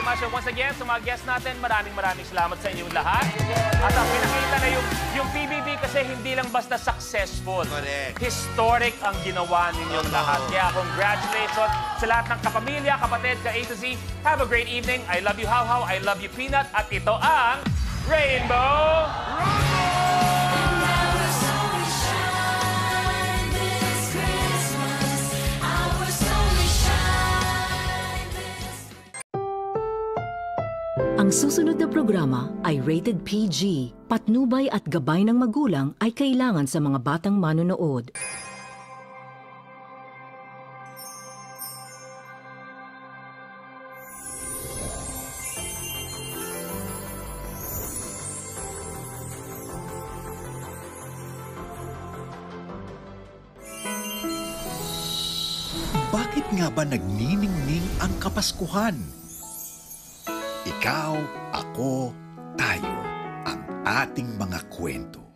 much. So once again, sa mga guests natin, maraming salamat sa inyong lahat. At ang pinakita na yung PBB kasi hindi lang basta successful. Correct. Historic ang ginawa ninyong lahat. Kaya congratulations sa lahat ng kapamilya, kapatid, ka A to Z. Have a great evening. I love you, How. I love you, Peanut. At ito ang Rainbow Ang susunod na programa ay rated PG. Patnubay at gabay ng magulang ay kailangan sa mga batang manonood. Bakit nga ba nagniningning ang Kapaskuhan? Ikaw, ako, tayo, ang ating mga kwento.